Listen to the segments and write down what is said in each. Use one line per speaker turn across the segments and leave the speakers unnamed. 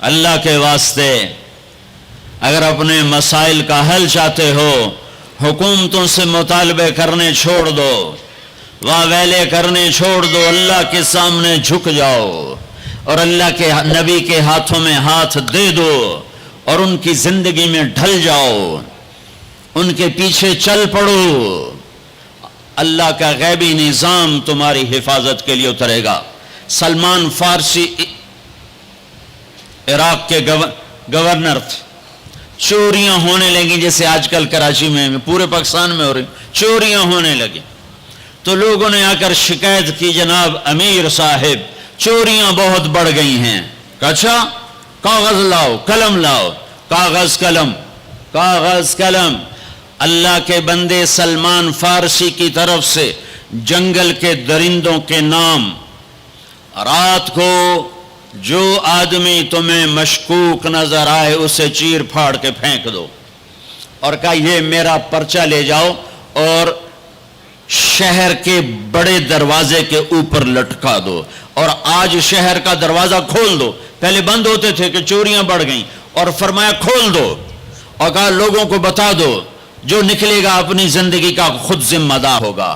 اللہ کے واسطے اگر اپنے مسائل کا حل چاہتے ہو حکومتوں سے مطالبے کرنے چھوڑ دو، واویلے کرنے چھوڑ دو، اللہ کے سامنے جھک جاؤ اور اللہ کے نبی کے ہاتھوں میں ہاتھ دے دو اور ان کی زندگی میں ڈھل جاؤ، ان کے پیچھے چل پڑو، اللہ کا غیبی نظام تمہاری حفاظت کے لیے اترے گا۔ سلمان فارسی عراق کے گورنر تھے، چوریاں ہونے لگیں جیسے آج کل کراچی میں پورے پاکستان میں ہو رہی، چوریاں ہونے لگیں تو لوگوں نے آ کر شکایت کی، جناب امیر صاحب چوریاں بہت بڑھ گئی ہیں۔ اچھا کاغذ لاؤ، قلم لاؤ، کاغذ قلم، کاغذ قلم۔ اللہ کے بندے سلمان فارسی کی طرف سے جنگل کے درندوں کے نام، رات کو جو آدمی تمہیں مشکوک نظر آئے اسے چیر پھاڑ کے پھینک دو، اور کہا یہ میرا پرچہ لے جاؤ اور شہر کے بڑے دروازے کے اوپر لٹکا دو، اور آج شہر کا دروازہ کھول دو۔ پہلے بند ہوتے تھے کہ چوریاں بڑھ گئیں، اور فرمایا کھول دو، اور کہا لوگوں کو بتا دو جو نکلے گا اپنی زندگی کا خود ذمہ دار ہوگا۔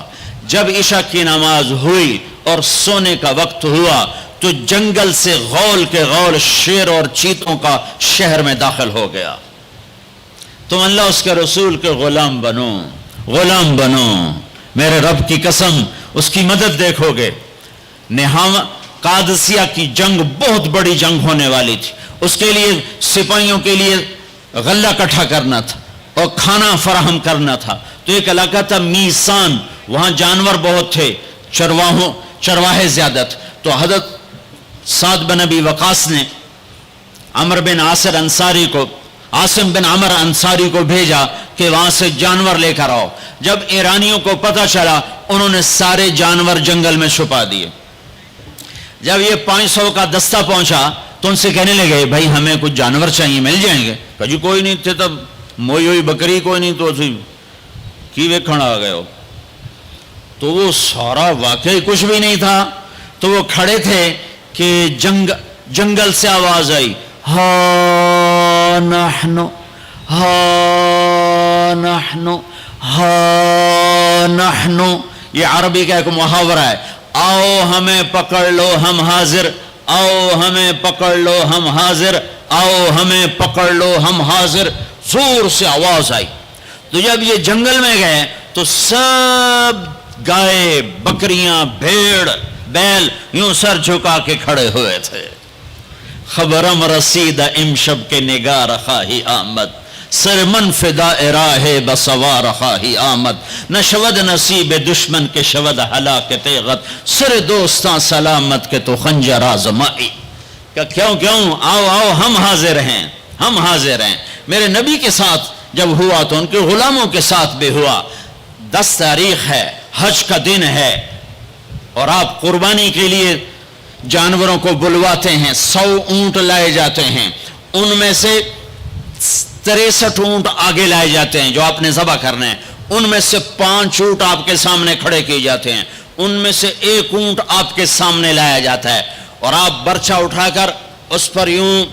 جب عشاء کی نماز ہوئی اور سونے کا وقت ہوا تو جنگل سے غول کے غول شیر اور چیتوں کا شہر میں داخل ہو گیا۔ تم اللہ اس کے رسول کے غلام بنو، غلام بنو، میرے رب کی قسم اس کی مدد دیکھو گے۔ قادسیہ کی جنگ بہت بڑی جنگ ہونے والی تھی، اس کے لیے سپاہیوں کے لیے غلہ اکٹھا کرنا تھا اور کھانا فراہم کرنا تھا۔ تو ایک علاقہ تھا میسان، وہاں جانور بہت تھے، چرواہے زیادہ تھے۔ تو حضرت سعد بن ابی وقاص نے عمر بن عاصر انصاری کو، عاصم بن عمر انصاری کو بھیجا کہ وہاں سے جانور لے کر آؤ۔ جب ایرانیوں کو پتہ چلا انہوں نے سارے جانور جنگل میں چھپا دیے۔ جب یہ 500 کا دستہ پہنچا تو ان سے کہنے لگے بھائی ہمیں کچھ جانور چاہیے، مل جائیں گے؟ کہا جی کوئی نہیں تھے، تب موئی ہوئی بکری کوئی نہیں تو کی ویکھن آ گئے ہو۔ تو وہ سارا واقعی کچھ بھی نہیں تھا، تو وہ کھڑے تھے کہ جنگل سے آواز آئی، ہا نحنو ہا نحنو ہا نحنو۔ یہ عربی کا ایک محاورہ ہے، آؤ ہمیں پکڑ لو ہم حاضر، آؤ ہمیں پکڑ لو ہم حاضر، آؤ ہمیں پکڑ لو ہم حاضر۔ زور سے آواز آئی۔ تو جب یہ جنگل میں گئے تو سب گائے، بکریاں، بھیڑ، بیل یوں سر جھکا کے کھڑے ہوئے تھے۔ خبرم رسید امشب کے نگار خواہی آمد، سر من فدا راہ بسوار خواہی آمد، نہ شود نصیب دشمن کے شود ہلاک تیغت، سر دوستاں سلامت کے تو خنجر آزمائی۔ کہ کیوں آؤ آؤ ہم حاضر ہیں، ہم حاضر ہیں۔ میرے نبی کے ساتھ جب ہوا تو ان کے غلاموں کے ساتھ بھی ہوا۔ 10 تاریخ ہے، حج کا دن ہے، اور آپ قربانی کے لیے جانوروں کو بلواتے ہیں۔ 100 اونٹ لائے جاتے ہیں، ان میں سے 63 اونٹ آگے لائے جاتے ہیں جو آپ نے ذبح کرنے ہیں، ان میں سے 5 اونٹ آپ کے سامنے کھڑے کیے جاتے ہیں، ان میں سے 1 اونٹ آپ کے سامنے لایا جاتا ہے، اور آپ برچہ اٹھا کر اس پر یوں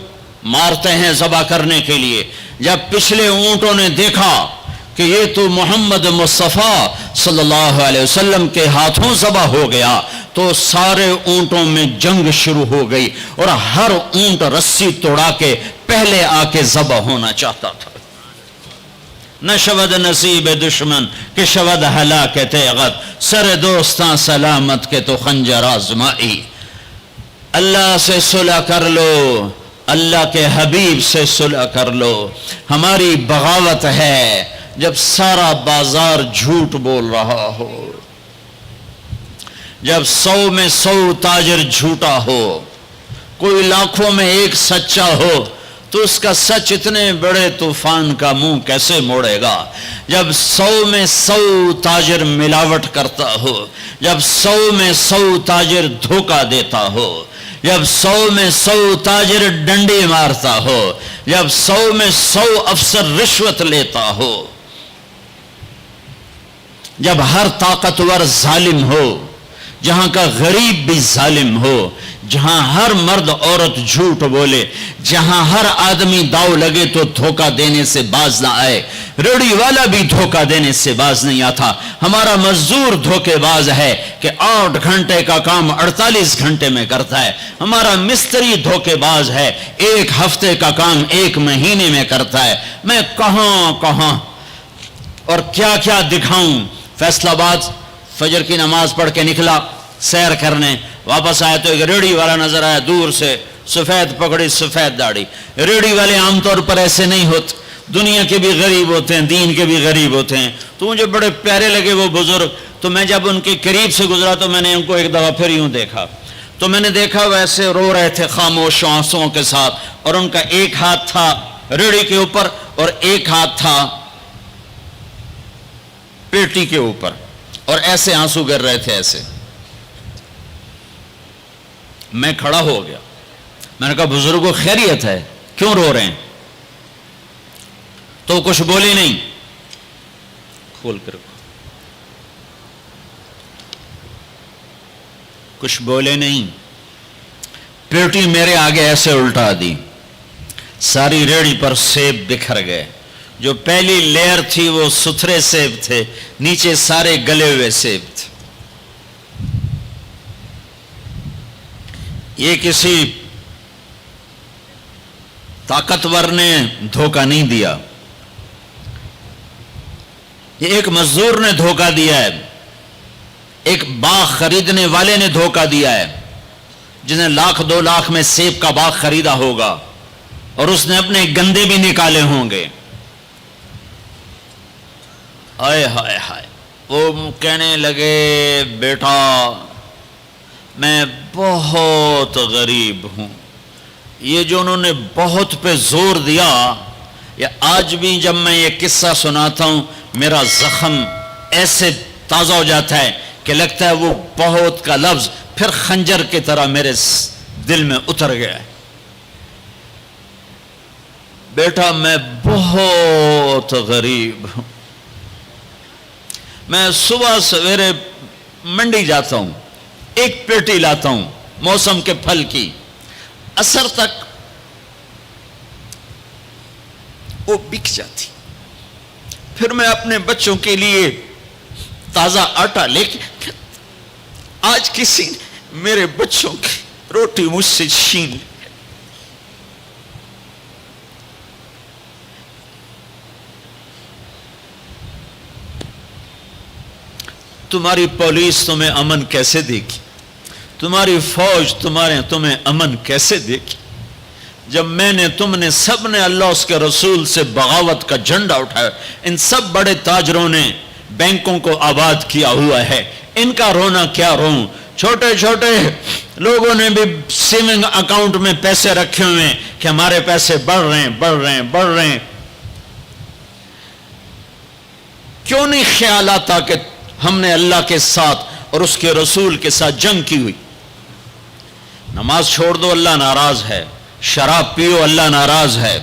مارتے ہیں ذبح کرنے کے لیے۔ جب پچھلے اونٹوں نے دیکھا کہ یہ تو محمد مصطفیٰ صلی اللہ علیہ وسلم کے ہاتھوں ذبح ہو گیا تو سارے اونٹوں میں جنگ شروع ہو گئی، اور ہر اونٹ رسی توڑا کے پہلے آ کے ذبح ہونا چاہتا تھا۔ نہ شود نصیب دشمن کہ شود ہلاک تیغت، سر دوستاں سلامت کے تو خنجر آزمائی۔ اللہ سے صلح کر لو، اللہ کے حبیب سے صلح کر لو۔ ہماری بغاوت ہے جب سارا بازار جھوٹ بول رہا ہو، جب 100 میں 100 تاجر جھوٹا ہو، کوئی لاکھوں میں 1 سچا ہو، تو اس کا سچ اتنے بڑے طوفان کا منہ کیسے موڑے گا؟ جب 100 میں 100 تاجر ملاوٹ کرتا ہو، جب 100 میں 100 تاجر دھوکہ دیتا ہو، جب 100 میں 100 تاجر ڈنڈی مارتا ہو، جب 100 میں 100 افسر رشوت لیتا ہو، جب ہر طاقتور ظالم ہو، جہاں کا غریب بھی ظالم ہو، جہاں ہر مرد عورت جھوٹ بولے، جہاں ہر آدمی داؤ لگے تو دھوکہ دینے سے باز نہ آئے، ریڑھی والا بھی دھوکہ دینے سے باز نہیں آتا۔ ہمارا مزدور دھوکے باز ہے کہ 8 گھنٹے کا کام 48 گھنٹے میں کرتا ہے۔ ہمارا مستری دھوکے باز ہے، 1 ہفتے کا کام 1 مہینے میں کرتا ہے۔ میں کہاں اور کیا کیا دکھاؤں۔ فیصل آباد فجر کی نماز پڑھ کے نکلا سیر کرنے، واپس آیا تو ایک ریڑھی والا نظر آیا دور سے، سفید پگڑی سفید داڑھی۔ ریڑھی والے عام طور پر ایسے نہیں ہوتے، دنیا کے بھی غریب ہوتے ہیں، دین کے بھی غریب ہوتے ہیں۔ تو مجھے بڑے پیارے لگے وہ بزرگ، تو میں جب ان کے قریب سے گزرا تو میں نے ان کو ایک دفعہ پھر یوں دیکھا، تو میں نے دیکھا ویسے رو رہے تھے خاموش آنسوؤں کے ساتھ، اور ان کا ایک ہاتھ تھا ریڑھی کے اوپر اور ایک ہاتھ تھا پیٹی کے اوپر، اور ایسے آنسو گر رہے تھے ایسے۔ میں کھڑا ہو گیا، میں نے کہا بزرگوں خیریت ہے، کیوں رو رہے ہیں؟ تو کچھ بولی نہیں، کھول کر کچھ بولے نہیں، پیٹی میرے آگے ایسے الٹا دی، ساری ریڑھی پر سیب بکھر گئے۔ جو پہلی لیئر تھی وہ ستھرے سیب تھے، نیچے سارے گلے ہوئے سیب تھے۔ یہ کسی طاقتور نے دھوکہ نہیں دیا، یہ ایک مزدور نے دھوکہ دیا ہے، ایک باغ خریدنے والے نے دھوکہ دیا ہے، جس نے 1,00,000 2,00,000 میں سیب کا باغ خریدا ہوگا اور اس نے اپنے گندے بھی نکالے ہوں گے۔ آئے ہائے ہائے، وہ کہنے لگے بیٹا میں بہت غریب ہوں۔ یہ جو انہوں نے بہت پہ زور دیا، یا آج بھی جب میں یہ قصہ سناتا ہوں میرا زخم ایسے تازہ ہو جاتا ہے کہ لگتا ہے وہ بہت کا لفظ پھر خنجر کی طرح میرے دل میں اتر گیا ہے۔ بیٹا میں بہت غریب ہوں، میں صبح سویرے منڈی جاتا ہوں، ایک پیٹی لاتا ہوں موسم کے پھل کی، عصر تک وہ بک جاتی، پھر میں اپنے بچوں کے لیے تازہ آٹا لے کے، آج کسی نے میرے بچوں کی روٹی مجھ سے چھین لی۔ تمہاری پولیس تمہیں امن کیسے دے گی؟ تمہاری فوج تمہیں امن کیسے دے گی؟ جب میں نے تم نے سب نے اللہ اس کے رسول سے بغاوت کا جھنڈا اٹھایا، ان سب بڑے تاجروں نے بینکوں کو آباد کیا ہوا ہے، ان کا رونا کیا روں؟ چھوٹے چھوٹے لوگوں نے بھی سیونگ اکاؤنٹ میں پیسے رکھے ہوئے ہیں کہ ہمارے پیسے بڑھ رہے ہیں۔ کیوں نہیں خیال آتا کہ ہم نے اللہ کے ساتھ اور اس کے رسول کے ساتھ جنگ کی ہوئی؟ نماز چھوڑ دو اللہ ناراض ہے، شراب پیو اللہ ناراض ہے،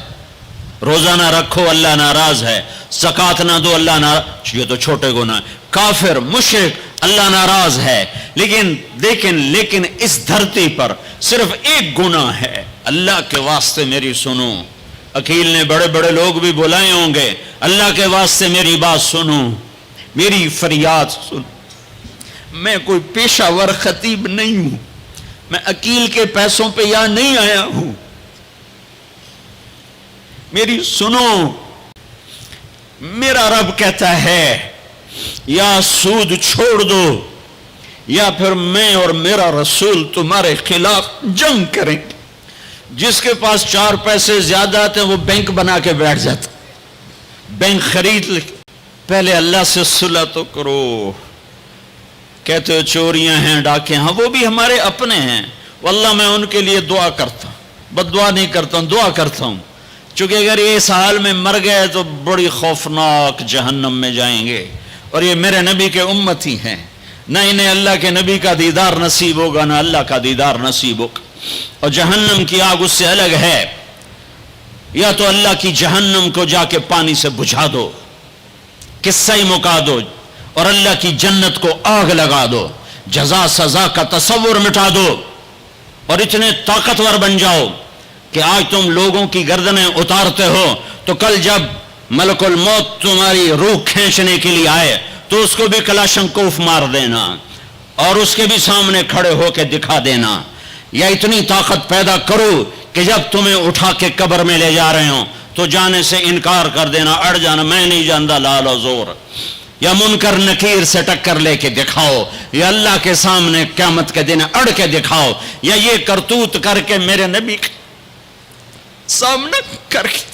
روزہ نہ رکھو اللہ ناراض ہے، زکوٰۃ نہ دو اللہ ناراض، یہ تو چھوٹے گناہ، کافر مشرک اللہ ناراض ہے، لیکن اس دھرتی پر صرف ایک گناہ ہے۔ اللہ کے واسطے میری سنو، عقیل نے بڑے بڑے لوگ بھی بلائے ہوں گے، اللہ کے واسطے میری بات سنو، میری فریاد سن۔ میں کوئی پیشہ ور خطیب نہیں ہوں، میں عقیل کے پیسوں پہ یہاں نہیں آیا ہوں، میری سنو۔ میرا رب کہتا ہے یا سود چھوڑ دو یا پھر میں اور میرا رسول تمہارے خلاف جنگ کریں گے۔ جس کے پاس 4 پیسے زیادہ آتے ہیں وہ بینک بنا کے بیٹھ جاتا، بینک خرید لے۔ پہلے اللہ سے صلح تو کرو۔ کہتے ہو چوریاں ہیں، ڈاکے ہیں، وہ بھی ہمارے اپنے ہیں، واللہ میں ان کے لیے دعا کرتا ہوں، بد دعا نہیں کرتا ہوں، دعا کرتا ہوں، چونکہ اگر یہ اس حال میں مر گئے تو بڑی خوفناک جہنم میں جائیں گے، اور یہ میرے نبی کے امتی ہیں، نہ انہیں اللہ کے نبی کا دیدار نصیب ہوگا نہ اللہ کا دیدار نصیب ہوگا، اور جہنم کی آگ اس سے الگ ہے۔ یا تو اللہ کی جہنم کو جا کے پانی سے بجھا دو، قصہ ہی مکا دو، اور اللہ کی جنت کو آگ لگا دو، جزا سزا کا تصور مٹا دو، اور اتنے طاقتور بن جاؤ کہ آج تم لوگوں کی گردنیں اتارتے ہو تو کل جب ملک الموت تمہاری روح کھینچنے کے لیے آئے تو اس کو بھی کلاشنکوف مار دینا اور اس کے بھی سامنے کھڑے ہو کے دکھا دینا. یا اتنی طاقت پیدا کرو کہ جب تمہیں اٹھا کے قبر میں لے جا رہے ہوں تو جانے سے انکار کر دینا, اڑ جانا, میں نہیں جانتا لال و زور. یا منکر نکیر سے ٹکر لے کے دکھاؤ, یا اللہ کے سامنے قیامت کے دن اڑ کے دکھاؤ, یا یہ کرتوت کر کے میرے نبی کے سامنے کر کے.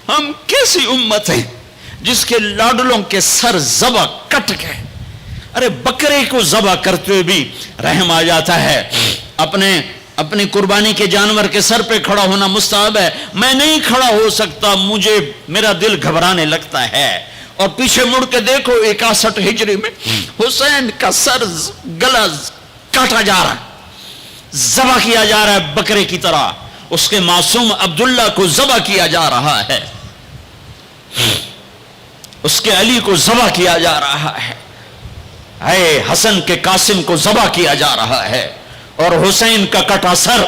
ہم کیسی امت ہیں جس کے لاڈلوں کے سر ذبح کٹ گئے. ارے بکرے کو ذبح کرتے ہوئے بھی رحم آ جاتا ہے. اپنی قربانی کے جانور کے سر پہ کھڑا ہونا مستحب ہے. میں نہیں کھڑا ہو سکتا, میرا دل گھبرانے لگتا ہے. اور پیچھے مڑ کے دیکھو 61 ہجری میں حسین کا سر گلا کاٹا جا رہا ہے, ذبح کیا جا رہا ہے بکرے کی طرح. اس کے معصوم عبداللہ کو ذبح کیا جا رہا ہے, اس کے علی کو ذبح کیا جا رہا ہے, اے حسن کے قاسم کو ذبح کیا جا رہا ہے, اور حسین کا کٹا سر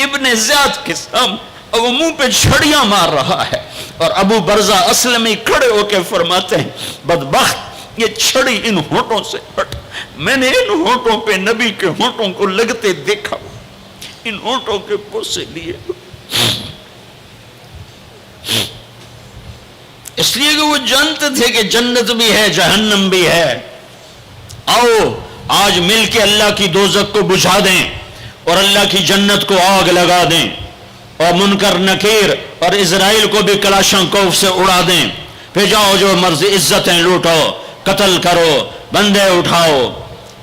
ابن زیاد کے سامنے وہ منہ پہ چھڑیاں مار رہا ہے. اور ابو برزہ اسلمی کھڑے ہو کے فرماتے ہیں بدبخت یہ چھڑی ان ہونٹوں سے ہٹ, میں نے ان ہونٹوں پہ نبی کے ہونٹوں کو لگتے دیکھا, ان ہونٹوں کے پوسے لیے, اس لیے کہ وہ جانتے تھے کہ جنت بھی ہے جہنم بھی ہے. آؤ آج مل کے اللہ کی دوزخ کو بجھا دیں اور اللہ کی جنت کو آگ لگا دیں, اور منکر نکیر اور اسرائیل کو بھی کلاشنکوف سے اڑا دیں. پھر جاؤ جو مرضی عزتیں لوٹو, قتل کرو, بندے اٹھاؤ,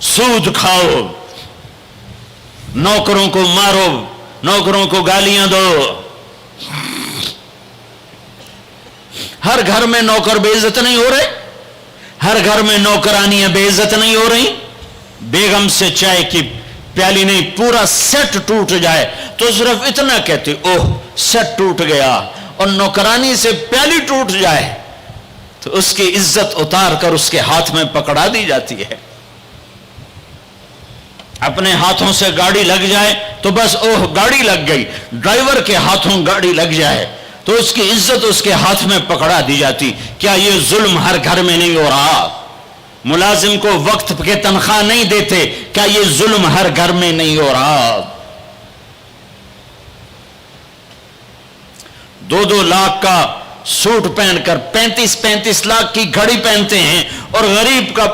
سود کھاؤ, نوکروں کو مارو, نوکروں کو گالیاں دو. ہر گھر میں نوکر بے عزت نہیں ہو رہے, ہر گھر میں نوکرانیاں بے عزت نہیں ہو رہی. بیگم سے چائے کی پیالی نہیں پورا سیٹ ٹوٹ جائے تو صرف اتنا کہتے اوہ سیٹ ٹوٹ گیا, اور نوکرانی سے پیالی ٹوٹ جائے تو اس کی عزت اتار کر اس کے ہاتھ میں پکڑا دی جاتی ہے. اپنے ہاتھوں سے گاڑی لگ جائے تو بس اوہ گاڑی لگ گئی, ڈرائیور کے ہاتھوں گاڑی لگ جائے تو اس کی عزت اس کے ہاتھ میں پکڑا دی جاتی. کیا یہ ظلم ہر گھر میں نہیں ہو رہا؟ ملازم کو وقت کے تنخواہ نہیں دیتے, کیا یہ ظلم ہر گھر میں نہیں ہو رہا؟ 2-2 لاکھ کا سوٹ پہن کر 35 لاکھ کی گھڑی پہنتے ہیں, اور غریب کا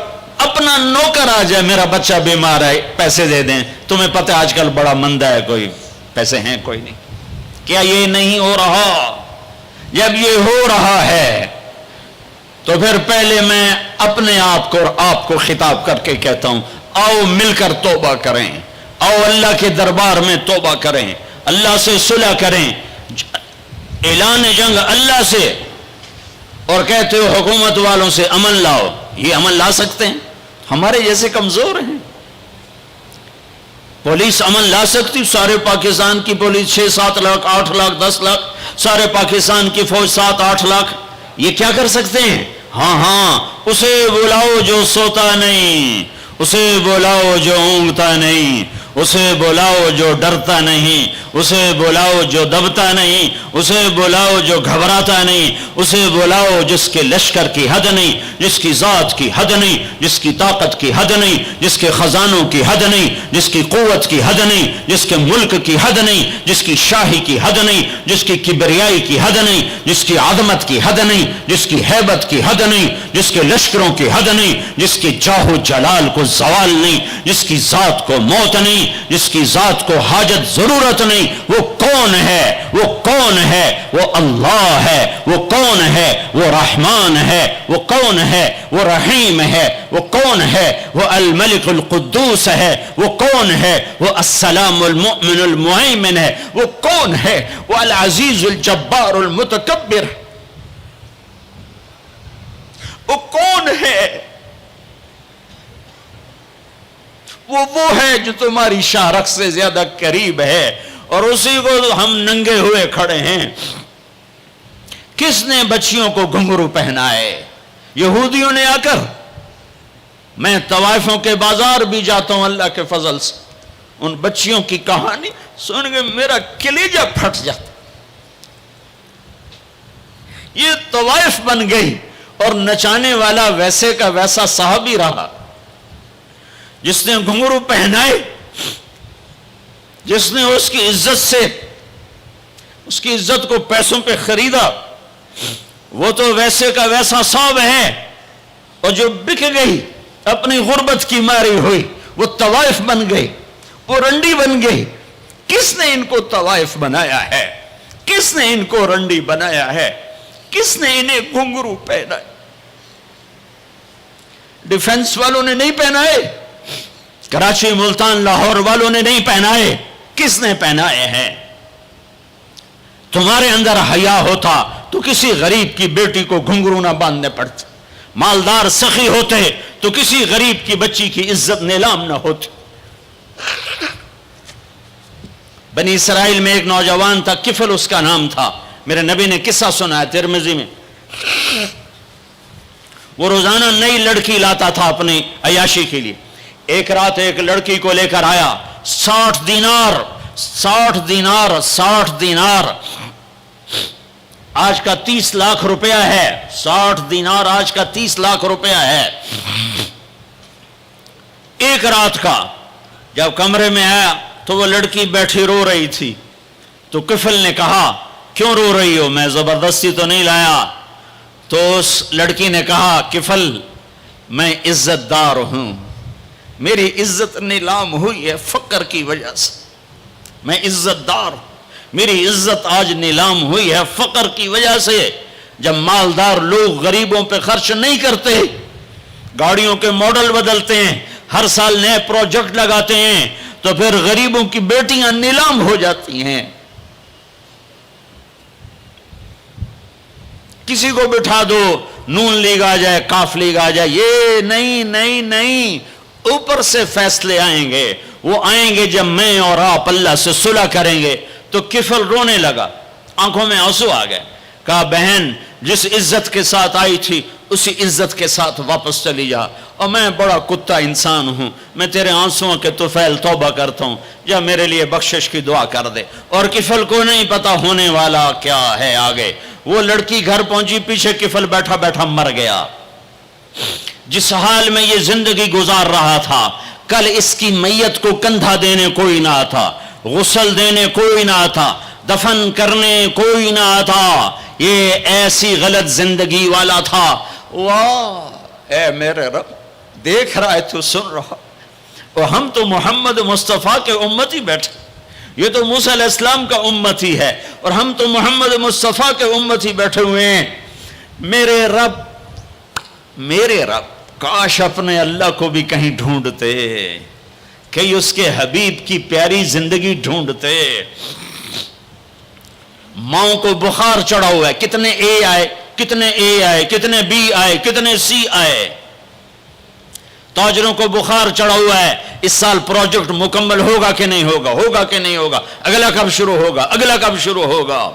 اپنا نوکر آ جائے میرا بچہ بیمار ہے پیسے دے دیں. تمہیں پتہ آج کل بڑا مندہ ہے, کوئی پیسے ہیں کوئی نہیں. کیا یہ نہیں ہو رہا؟ جب یہ ہو رہا ہے تو پھر پہلے میں اپنے آپ کو اور آپ کو خطاب کر کے کہتا ہوں آؤ مل کر توبہ کریں, آؤ اللہ کے دربار میں توبہ کریں, اللہ سے صلح کریں. اعلان جنگ اللہ سے, اور کہتے ہو حکومت والوں سے امن لاؤ. یہ امن لا سکتے ہیں؟ ہمارے جیسے کمزور ہیں. پولیس امن لا سکتی؟ سارے پاکستان کی پولیس 6-7 لاکھ 8 لاکھ 10 لاکھ, سارے پاکستان کی فوج 7-8 لاکھ, یہ کیا کر سکتے ہیں؟ ہاں اسے بلاؤ جو سوتا نہیں, اسے بلاؤ جو اونگتا نہیں, اسے بلاؤ جو ڈرتا نہیں, اسے بلاؤ جو دبتا نہیں, اسے بلاؤ جو گھبراتا نہیں, اسے بلاؤ جس کے لشکر کی حد نہیں, جس کی ذات کی حد نہیں, جس کی طاقت کی حد نہیں, جس کے خزانوں کی حد نہیں, جس کی قوت کی حد نہیں, جس کے ملک کی حد نہیں, جس کی شاہی کی حد نہیں, جس کی کبریائی کی حد نہیں, جس کی عظمت کی حد نہیں, جس کی ہیبت کی حد نہیں, جس کے لشکروں کی حد نہیں, جس کی جاہ و جلال کو زوال نہیں, جس کی ذات کو موت نہیں, جس کی ذات کو حاجت ضرورت نہیں. وہ کون ہے؟ وہ کون ہے؟ وہ اللہ ہے. وہ کون ہے؟ وہ رحمان ہے. وہ کون ہے؟ وہ رحیم ہے. وہ کون ہے؟ وہ الملک القدوس ہے. وہ کون ہے؟ وہ السلام المؤمن المہیمن ہے. وہ کون ہے؟ وہ العزیز الجبار المتکبر. وہ کون ہے؟ وہ ہے جو تمہاری شارخ سے زیادہ قریب ہے, اور اسی کو ہم ننگے ہوئے کھڑے ہیں. کس نے بچیوں کو گھنگرو پہنائے؟ یہودیوں نے آ کر. میں طوائفوں کے بازار بھی جاتا ہوں اللہ کے فضل سے، ان بچیوں کی کہانی سن کے میرا کلیجہ پھٹ جاتا. یہ طوائف بن گئی، اور نچانے والا ویسے کا ویسا صحابی رہا جس نے گھنگرو پہنائے، جس نے اس کی عزت سے اس کی عزت کو پیسوں پہ خریدا، وہ تو ویسے کا ویسا صاحب ہے. اور جو بک گئی اپنی غربت کی ماری ہوئی، وہ طوائف بن گئی، وہ رنڈی بن گئی. کس نے ان کو طوائف بنایا ہے؟ کس نے ان کو رنڈی بنایا ہے؟ کس نے انہیں گھنگرو پہنائے؟ ڈیفنس والوں نے نہیں پہنائے، کراچی ملتان لاہور والوں نے نہیں پہنائے. کس نے پہنائے ہیں؟ تمہارے اندر حیا ہوتا تو کسی غریب کی بیٹی کو گھنگرو نہ باندھنے پڑتے، مالدار سخی ہوتے تو کسی غریب کی بچی کی عزت نیلام نہ ہوتی. بنی اسرائیل میں ایک نوجوان تھا، کفل اس کا نام تھا. میرے نبی نے قصہ سنا ہے ترمذی میں. وہ روزانہ نئی لڑکی لاتا تھا اپنی عیاشی کے لیے. ایک رات ایک لڑکی کو لے کر آیا، 60 دینار آج کا 30 لاکھ روپیہ ہے. 60 دینار آج کا 30 لاکھ روپیہ ہے. ایک رات کا. جب کمرے میں آیا تو وہ لڑکی بیٹھی رو رہی تھی. تو کفل نے کہا کیوں رو رہی ہو؟ میں زبردستی تو نہیں لایا. تو اس لڑکی نے کہا کفل میں عزت دار ہوں، میری عزت نیلام ہوئی ہے فقر کی وجہ سے. میں عزت دار ہوں، میری عزت آج نیلام ہوئی ہے فقر کی وجہ سے. جب مالدار لوگ غریبوں پہ خرچ نہیں کرتے، گاڑیوں کے ماڈل بدلتے ہیں، ہر سال نئے پروجیکٹ لگاتے ہیں، تو پھر غریبوں کی بیٹیاں نیلام ہو جاتی ہیں. کسی کو بٹھا دو، نون لیگ آ جائے، کاف لیگ آ جائے، یہ نہیں، اوپر سے فیصلے آئیں گے. وہ آئیں گے جب میں اور آپ اللہ سے صلح کریں گے. تو کفل رونے لگا، آنکھوں میں آنسو آ گئے. کہا بہن جس عزت کے ساتھ آئی تھی اسی عزت کے ساتھ واپس چلی جا. اور میں بڑا کتا انسان ہوں، میں تیرے آنسوؤں کے طفیل توبہ کرتا ہوں، یا میرے لیے بخشش کی دعا کر دے. اور کفل کو نہیں پتا ہونے والا کیا ہے آگے. وہ لڑکی گھر پہنچی، پیچھے کفل بیٹھا بیٹھا مر گیا. جس حال میں یہ زندگی گزار رہا تھا، کل اس کی میت کو کندھا دینے کوئی نہ آتا، غسل دینے کوئی نہ آتا، دفن کرنے کوئی نہ آتا. یہ ایسی غلط زندگی والا تھا. واہ اے میرے رب، دیکھ رہا ہے تو سن رہا. اور ہم تو محمد مصطفیٰ کے امتی بیٹھے، یہ تو موسیٰ علیہ السلام کا امتی ہے، اور ہم تو محمد مصطفیٰ کے امتی بیٹھے ہوئے ہیں. میرے رب کاش اپنے اللہ کو بھی کہیں ڈھونڈتے، کہیں اس کے حبیب کی پیاری زندگی ڈھونڈتے. ماؤں کو بخار چڑھا ہوا ہے، کتنے اے آئے، کتنے بی آئے، کتنے سی آئے. تاجروں کو بخار چڑھا ہوا ہے، اس سال پروجیکٹ مکمل ہوگا کہ نہیں ہوگا، اگلا کب شروع ہوگا.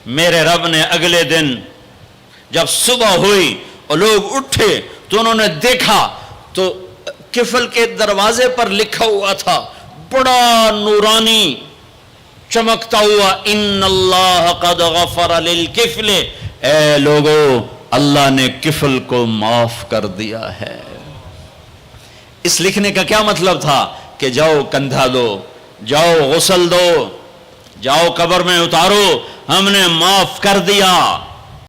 میرے رب نے اگلے دن جب صبح ہوئی اور لوگ اٹھے تو انہوں نے دیکھا تو کفل کے دروازے پر لکھا ہوا تھا بڑا نورانی چمکتا ہوا، ان اللہ قد غفر للکفل. اے لوگو، اللہ نے کفل کو معاف کر دیا ہے. اس لکھنے کا کیا مطلب تھا کہ جاؤ کندھا دو، جاؤ غسل دو، جاؤ قبر میں اتارو، ہم نے معاف کر دیا.